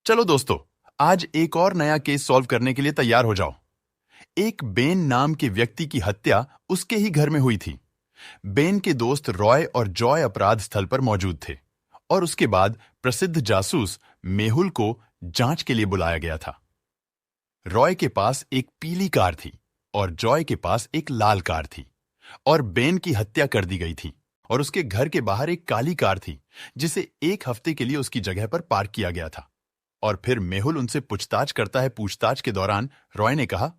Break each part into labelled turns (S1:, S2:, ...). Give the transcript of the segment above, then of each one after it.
S1: चलो दोस्तों, आज एक और नया केस सॉल्व करने के लिए तैयार हो जाओ। एक बेन नाम के व्यक्ति की हत्या उसके ही घर में हुई थी। बेन के दोस्त रॉय और जॉय अपराध स्थल पर मौजूद थे और उसके बाद प्रसिद्ध जासूस मेहुल को जांच के लिए बुलाया गया था। रॉय के पास एक पीली कार थी और जॉय के पास एक लाल कार थी और बेन की हत्या कर दी गई थी और उसके घर के बाहर एक काली कार थी जिसे एक हफ्ते के लिए उसकी जगह पर पार्क किया गया था। और फिर मेहुल उनसे पूछताछ करता है। पूछताछ के दौरान रॉय ने कहा,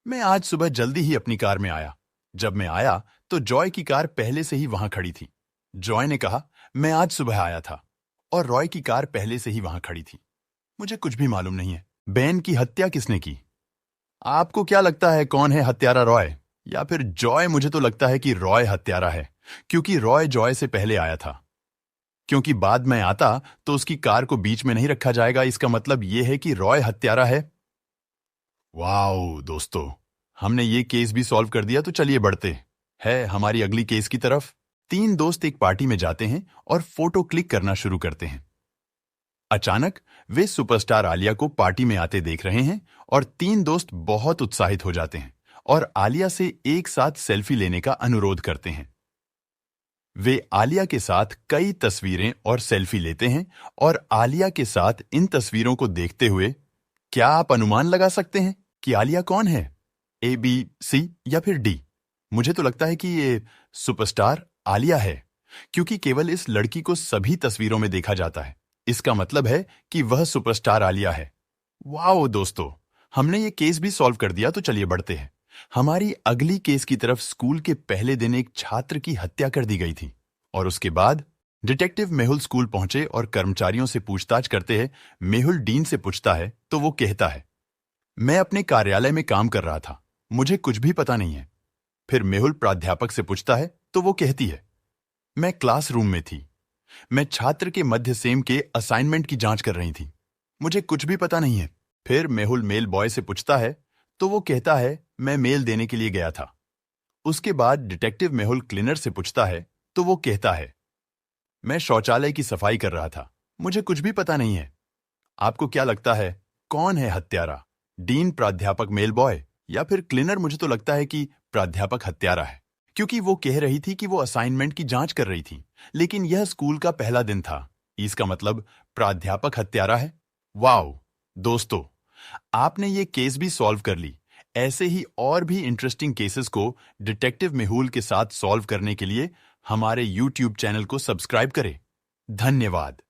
S1: मैं आज सुबह जल्दी ही अपनी कार में आया। जब मैं आया तो जॉय की कार पहले से ही वहां खड़ी थी। जॉय ने कहा, मैं आज सुबह आया था और रॉय की कार पहले से ही वहां खड़ी थी। मुझे कुछ भी मालूम नहीं है। बेन की हत्या किसने की? आपको क्या लगता है, कौन है हत्यारा, रॉय या फिर जॉय? मुझे तो लगता है कि रॉय हत्यारा है, क्योंकि रॉय जॉय से पहले आया था। क्योंकि बाद में आता तो उसकी कार को बीच में नहीं रखा जाएगा। इसका मतलब यह है कि रॉय हत्यारा है। वाओ दोस्तों, हमने ये केस भी सॉल्व कर दिया। तो चलिए बढ़ते हैं हमारी अगली केस की तरफ। 3 दोस्त एक पार्टी में जाते हैं और फोटो क्लिक करना शुरू करते हैं। अचानक वे सुपरस्टार आलिया को पार्टी में आते देख रहे हैं और 3 दोस्त बहुत उत्साहित हो जाते हैं और आलिया से एक साथ सेल्फी लेने का अनुरोध करते हैं। वे आलिया के साथ कई तस्वीरें और सेल्फी लेते हैं और आलिया के साथ इन तस्वीरों को देखते हुए क्या आप अनुमान लगा सकते हैं कि आलिया कौन है? ए, बी, सी या फिर डी? मुझे तो लगता है कि ये सुपरस्टार आलिया है, क्योंकि केवल इस लड़की को सभी तस्वीरों में देखा जाता है। इसका मतलब है कि वह सुपरस्टार आलिया है। वाओ दोस्तों, हमने ये केस भी सॉल्व कर दिया। तो चलिए बढ़ते हैं हमारी अगली केस की तरफ। स्कूल के पहले दिन एक छात्र की हत्या कर दी गई थी और उसके बाद डिटेक्टिव मेहुल स्कूल पहुंचे और कर्मचारियों से पूछताछ करते हैं। मेहुल डीन से पूछता है तो वो कहता है, मैं अपने कार्यालय में काम कर रहा था, मुझे कुछ भी पता नहीं है। फिर मेहुल प्राध्यापक से पूछता है तो वो कहती है, मैं क्लासरूम में थी, मैं छात्र के मध्य सेम के असाइनमेंट की जांच कर रही थी, मुझे कुछ भी पता नहीं है। फिर मेहुल मेल बॉय से पूछता है तो वो कहता है, मैं मेल देने के लिए गया था। उसके बाद डिटेक्टिव मेहुल क्लीनर से पूछता है तो वो कहता है, मैं शौचालय की सफाई कर रहा था, मुझे कुछ भी पता नहीं है। आपको क्या लगता है, कौन है हत्यारा? डीन, प्राध्यापक, मेल बॉय या फिर क्लीनर? मुझे तो लगता है कि प्राध्यापक हत्यारा है, क्योंकि वो कह रही थी कि वो असाइनमेंट की जांच कर रही थी, लेकिन यह स्कूल का पहला दिन था। इसका मतलब प्राध्यापक हत्यारा है। वाओ दोस्तों, आपने ये केस भी सॉल्व कर ली। ऐसे ही और भी इंटरेस्टिंग केसेस को डिटेक्टिव मेहुल के साथ सॉल्व करने के लिए हमारे YouTube चैनल को सब्सक्राइब करें। धन्यवाद।